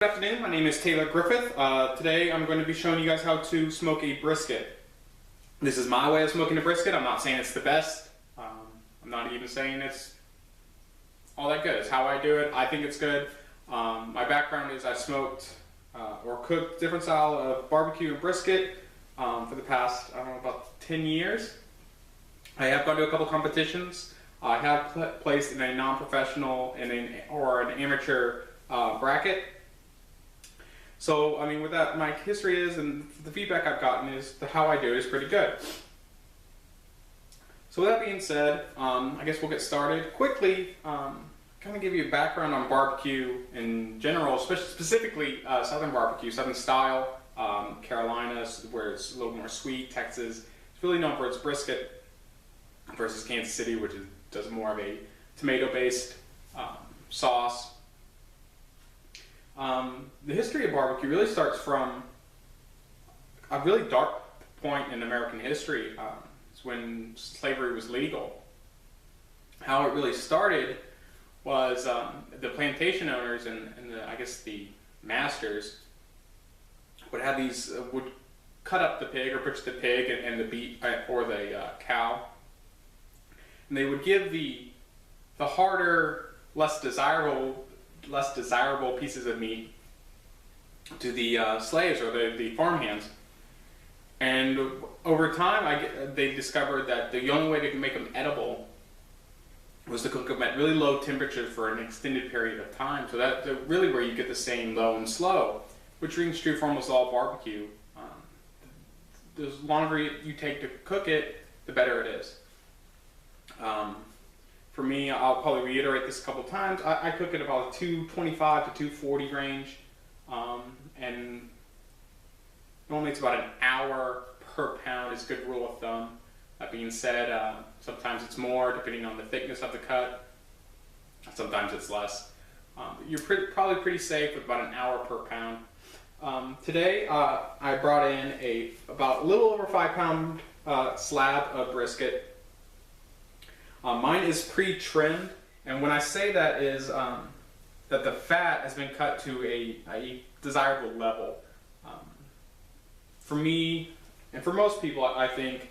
Good afternoon, my name is Taylor Griffith. Today I'm going to be showing you guys how to smoke a brisket. This is my way of smoking a brisket. I'm not saying it's the best. I'm not even saying it's all that good. It's how I do it. I think it's good. My background is I smoked or cooked different style of barbecue and brisket for the past, I don't know, about 10 years. I have gone to a couple competitions. I have placed in a non-professional or an amateur bracket. So, I mean, with that, my history is, and the feedback I've gotten is how I do it is pretty good. So with that being said, I guess we'll get started. Quickly, kind of give you a background on barbecue in general, specifically Southern barbecue, Southern style, Carolinas, where it's a little more sweet, Texas. It's really known for its brisket versus Kansas City, which does more of a tomato-based sauce. The history of barbecue really starts from a really dark point in American history. It's when slavery was legal. How it really started was the plantation owners and I guess the masters would have these would cut up the pig or butcher the pig and the beef or the cow, and they would give the harder, less desirable pieces of meat to the slaves or the farmhands. And over time, they discovered that the only way they could make them edible was to cook them at really low temperatures for an extended period of time. So that's really where you get the saying low and slow, which rings true for almost all barbecue. The longer you take to cook it, the better it is. For me, I'll probably reiterate this a couple times. I cook at about 225 to 240 range, and normally it's about an hour per pound is a good rule of thumb. That being said, sometimes it's more depending on the thickness of the cut. Sometimes it's less. You're probably pretty safe with about an hour per pound. Today, I brought in about a little over 5-pound slab of brisket. Mine is pre-trimmed, and when I say that is that the fat has been cut to a desirable level. For me, and for most people, I think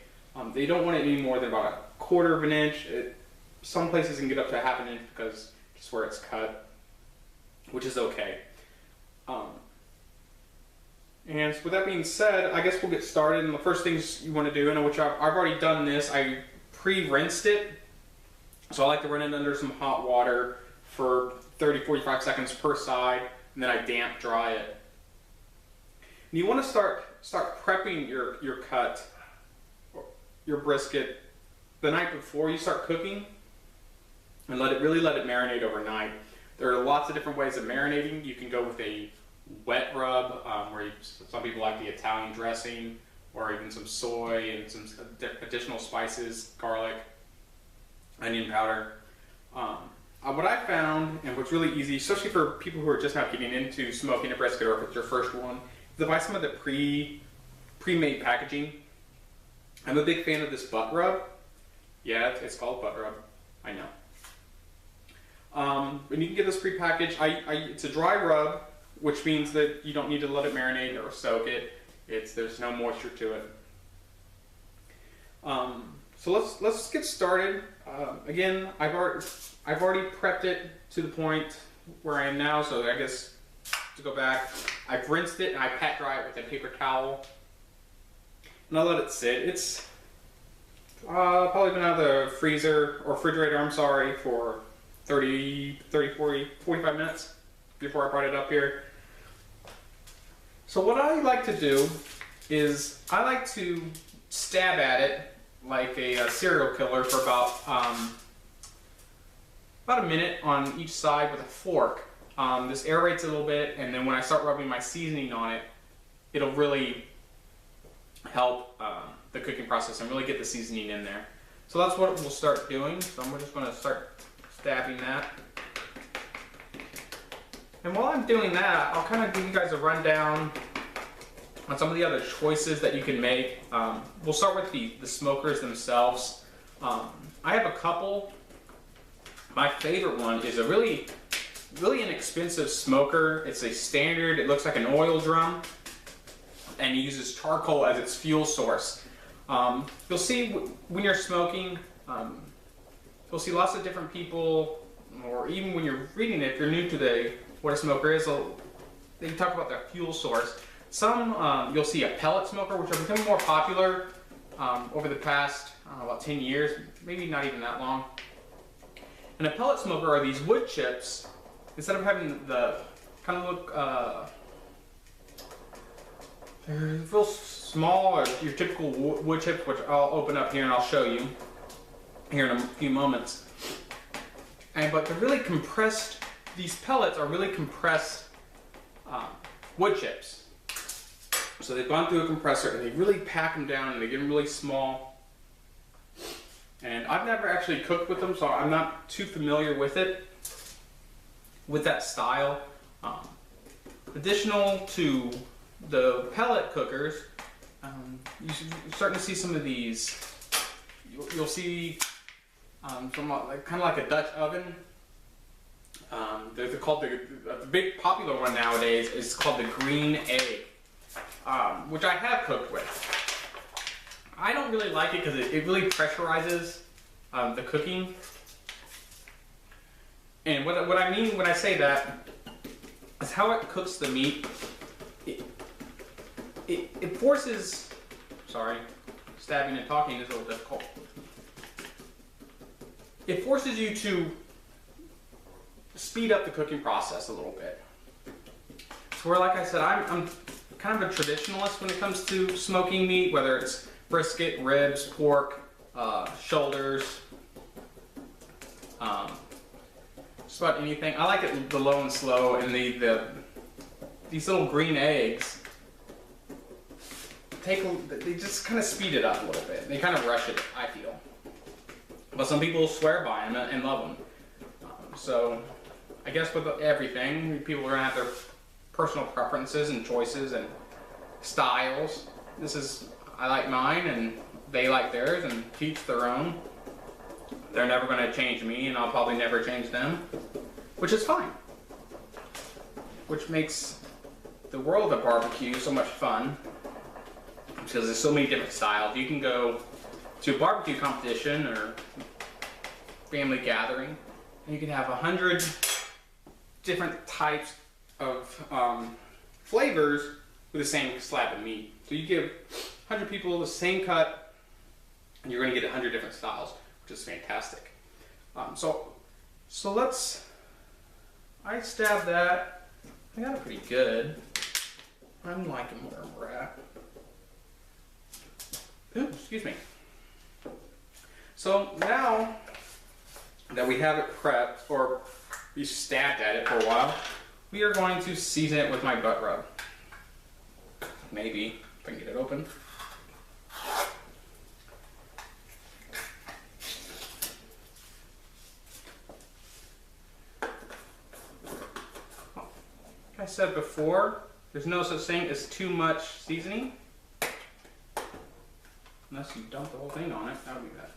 they don't want it any more than about 1/4 of an inch. Some places can get up to 1/2 inch because just where it's cut, which is okay. And with that being said, I guess we'll get started. And the first things you want to do, and which I've already done this, I pre-rinsed it. So I like to run it under some hot water for 30-45 seconds per side, and then I damp dry it. And you want to start prepping your cut, your brisket, the night before you start cooking, and really let it marinate overnight. There are lots of different ways of marinating. You can go with a wet rub, where some people like the Italian dressing, or even some soy and some additional spices, garlic, onion powder. What I found, and what's really easy, especially for people who are just now getting into smoking a brisket, or if it's your first one, is to buy some of the pre-made packaging. I'm a big fan of this butt rub. Yeah, it's called butt rub. I know. And you can get this pre-packaged. It's a dry rub, which means that you don't need to let it marinate or soak it. There's no moisture to it. So let's get started. Again, I've already prepped it to the point where I am now. So I guess to go back, I've rinsed it and I pat dry it with a paper towel, and I let it sit. It's probably been out of the freezer or refrigerator, I'm sorry, for 30, 40, 45 minutes before I brought it up here. So what I like to do is I like to stab at it like a serial killer for about a minute on each side with a fork. This aerates a little bit, and then when I start rubbing my seasoning on it, it'll really help the cooking process and really get the seasoning in there. So that's what we'll start doing. So I'm just going to start stabbing that. And while I'm doing that, I'll kind of give you guys a rundown on some of the other choices that you can make. We'll start with the smokers themselves. I have a couple. My favorite one is a really really inexpensive smoker. It's a standard, it looks like an oil drum, and it uses charcoal as its fuel source. You'll see when you're smoking, you'll see lots of different people, or even when you're reading it, if you're new to what a smoker is, they talk about their fuel source. Some, you'll see a pellet smoker, which are becoming more popular over the past, I don't know, about 10 years, maybe not even that long. And a pellet smoker are these wood chips. Instead of having the kind of look, they're real small, or your typical wood chips, which I'll open up here and I'll show you here in a few moments. But they're really compressed. These pellets are really compressed wood chips. So they've gone through a compressor and they really pack them down and they get them really small. And I've never actually cooked with them, so I'm not too familiar with it, with that style. Additional to the pellet cookers, you're starting to see some of these. You'll see some kind of like a Dutch oven. They're called the big popular one nowadays is called the green egg, which I have cooked with. I don't really like it because it really pressurizes the cooking. And what I mean when I say that is how it cooks the meat. It forces, sorry, stabbing and talking is a little difficult. It forces you to speed up the cooking process a little bit. So where, like I said, I'm kind of a traditionalist when it comes to smoking meat, whether it's brisket, ribs, pork, shoulders, just about anything. I like it the low and slow, and these little green eggs they just kind of speed it up a little bit. They kind of rush it, I feel. But some people swear by them and love them. So I guess with everything, people are gonna have their personal preferences and choices and styles. I like mine and they like theirs, and each their own. They're never gonna change me, and I'll probably never change them, which is fine. Which makes the world of barbecue so much fun, because there's so many different styles. You can go to a barbecue competition or family gathering, and you can have 100 different types of flavors with the same slab of meat. So you give 100 people the same cut, and you're going to get 100 different styles, which is fantastic. So I stabbed that. I got it pretty good. I'm liking where we're at. Ooh, excuse me. So now that we have it prepped, or we stabbed at it for a while, we are going to season it with my butt rub. Maybe, if I can get it open. Like I said before, there's no such thing as too much seasoning. Unless you dump the whole thing on it, that would be bad.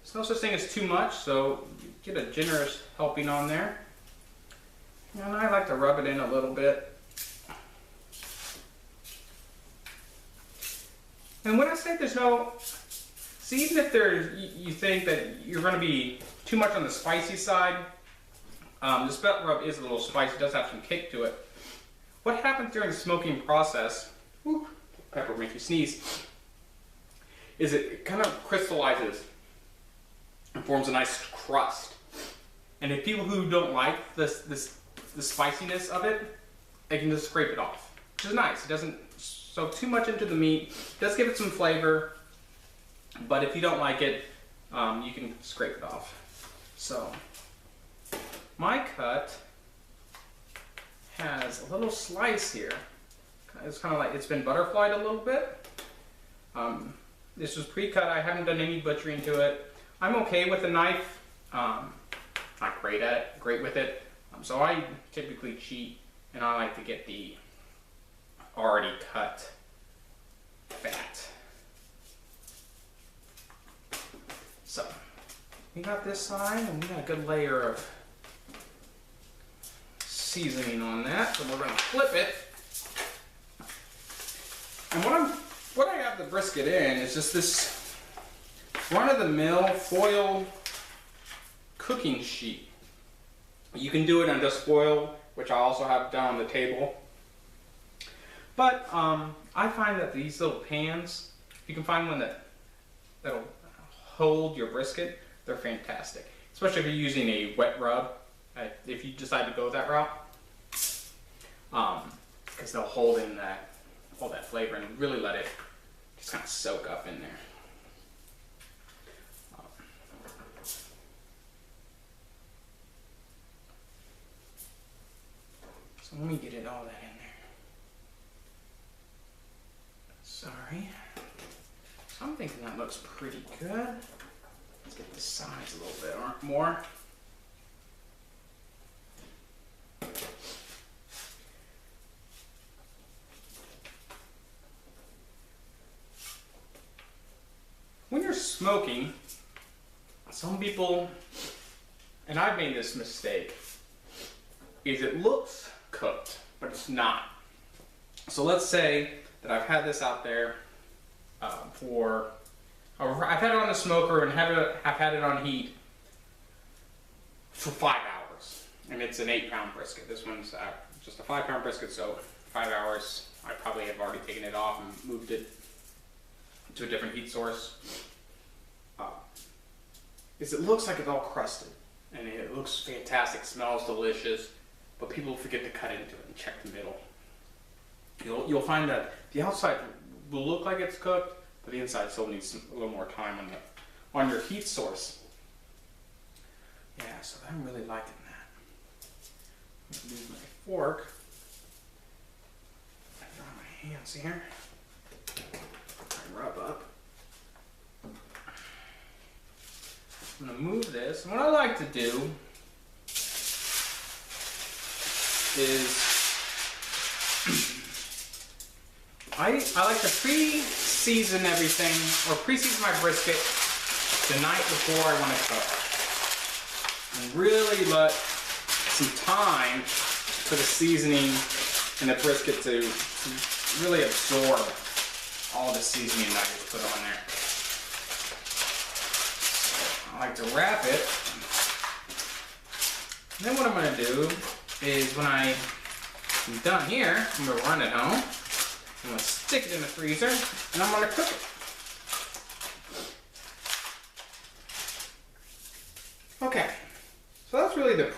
There's no such thing as too much, so you get a generous helping on there. And I like to rub it in a little bit. And when I say there's no, see, even if you think that you're going to be too much on the spicy side, this butt rub is a little spicy, it does have some kick to it. What happens during the smoking process, whew, pepper makes you sneeze, is it kind of crystallizes and forms a nice crust. And if people who don't like the spiciness of it, they can just scrape it off, which is nice. It doesn't soak too much into the meat. It does give it some flavor, but if you don't like it, you can scrape it off. So my cut has a little slice here. It's kind of like it's been butterflied a little bit. This was pre-cut. I haven't done any butchering to it. I'm okay with a knife. Not great with it. So I typically cheat, and I like to get the already cut fat. So we got this side, and we got a good layer of seasoning on that, so we're going to flip it. And what I have the brisket in is just this run-of-the-mill foil cooking sheet. You can do it on just foil, which I also have down on the table. But I find that these little pans, you can find one that'll hold your brisket, they're fantastic. Especially if you're using a wet rub, if you decide to go that route. Because they'll hold in all that flavor and really let it just kind of soak up in there. So let me get it all that in there. Sorry. So I'm thinking that looks pretty good. Let's get the sides a little bit more. When you're smoking, some people, and I've made this mistake, is it looks cooked, but it's not. So let's say that I've had this out there I've had it on the smoker and I've had it on heat for 5 hours, and it's an 8-pound brisket. This one's just a 5-pound brisket, so 5 hours. I probably have already taken it off and moved it to a different heat source. It looks like it's all crusted, and it looks fantastic, smells delicious, but people forget to cut into it and check the middle. You'll find that the outside will look like it's cooked, but the inside still needs a little more time on your heat source. Yeah, so I'm really liking that. I'm going to use my fork. I draw my hands here. I rub up. I'm going to move this. And what I like to do is I like to pre-season everything, or pre-season my brisket the night before I want to cook. And really let some time for the seasoning and the brisket to really absorb all the seasoning that I just put on there. I like to wrap it. And then what I'm going to do is when I'm done here, I'm going to run it home. I'm going to stick it in the freezer, and I'm going to cook it. Okay, so that's really the